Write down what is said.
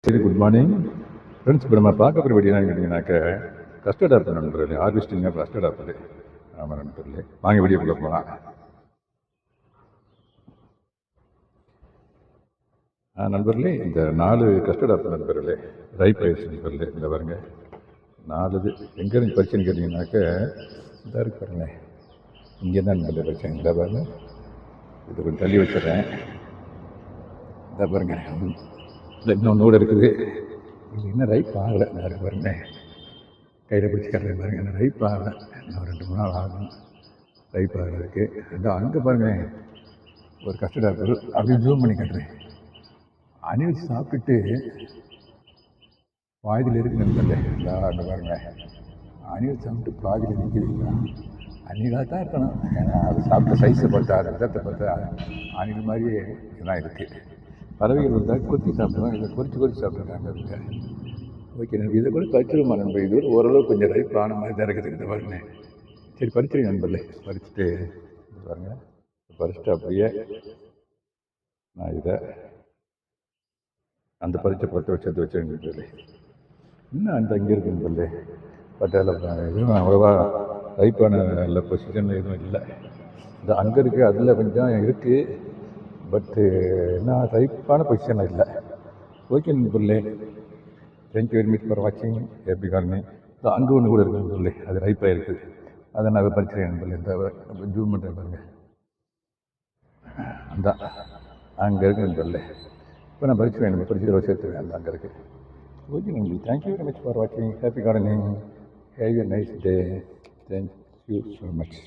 Very good morning friends. இப்போ நம்ம பார்க்க போகிற வீடியோ என்னன்னு கேட்டிங்கனாக்க கஸ்டர்ட் ஆப்பிள் நண்பர்களே, ஹார்வெஸ்டிங் ஆஃப் கஸ்டர்ட் ஆப்பிள். ஆமாம் நண்பர்களே, வாங்க வீடியோக்குள்ளே போகலாம். நண்பர்களே, இந்த 4 கஸ்டர்ட் ஆப்பிள் நண்பர்களே, ரைப் ஆயிடுச்சு நண்பர்களே. இந்த பாருங்க 4 இது எங்கேருந்து பறிச்சுன்னு கேட்டிங்கனாக்க இதாக இருக்கு பாருங்க, இங்கே தான் நண்பர்களே பறிச்சேன். இந்த பாருங்க, இது கொஞ்சம் தள்ளி வச்சிடறேன். இந்த பாருங்க, இந்த இன்னொன்று கூட இருக்குது. இது இன்னும் ரைப் ஆகலை. நிறைய பாருங்க, கையில் பிடிச்சி கட்டுறேன் பாருங்கள். இன்னும் ரைப் ஆகலை, இன்னும் 2-3 நாள் ஆகும் ரைப் ஆகிறதுக்கு. இந்த அங்கே பாருங்கள் ஒரு கஸ்டர்ட் ஆப்பிள், அப்படியே ஜூம் பண்ணி கட்டுறேன். அணில் சாப்பிட்டுட்டு பாதியில் இருக்கு நண்பர்களே. இந்த அங்கே பாருங்கள், அணில் சாப்பிட்டு பாதியில் நிற்கிதுங்களா? அணிலாக தான் இருக்கணும், ஏன்னா அது சாப்பிட்ட சைஸை பார்த்தா, அது விதத்தை பார்த்தா அணில் மாதிரியே இதெல்லாம் இருக்குது. பறவைகள் வந்தால் கொத்தி சாப்பிடுவாங்க, இதை குறித்து சாப்பிட்றாங்க அவங்க. ஓகே நண்பர், இதை கூட பறிச்சிருமா நண்பர்? இது கூட ஓரளவு கொஞ்சம் ரைப் ஆன மாதிரி தான் இருக்குது. இந்த பாருங்க, சரி பறிச்சிருங்க நண்பர்களே. பறிச்சுட்டு பாருங்க, பறிச்சுட்டு அப்படியே நான் இதை அந்த பறிச்ச பற்ற வச்சு எடுத்து வச்சேன் நண்பர்களே. இன்னும் அந்த அங்கே இருக்கு நண்பர்களே, பட் அதில் எதுவும் அவ்வளோவா ரைப்பான இல்லை, பொசிஷனில் எதுவும் இல்லை. இந்த அங்கே இருக்குது, அதில் கொஞ்சம் இருக்குது, பட்டு என்ன ரைப்பான பொசிஷனில் இல்லை. ஓகே நண்பர்களே, தேங்க்யூ வெரி மச் ஃபார் வாட்சிங் ஹேப்பி கார்டனிங். அங்கே ஒன்று கூட இருக்குது நண்பர்களே, அது ரைப்பாக இருக்குது. அதை நான் பறிச்சிருக்கேன் நண்பர்களே. இந்த ஜூம் பண்ணுறேன் பாருங்கள், அந்த அங்கே இருக்குது நண்பர்களே. இப்போ நான் பறிச்சுவேன், நம்ம பறிச்சு சேர்த்துவேன், அந்த அங்கே இருக்குது. ஓகே நண்பர்களே, தேங்க்யூ வெரி மச் ஃபார் வாட்சிங் happy gardening. Have a nice day. Thank you so much.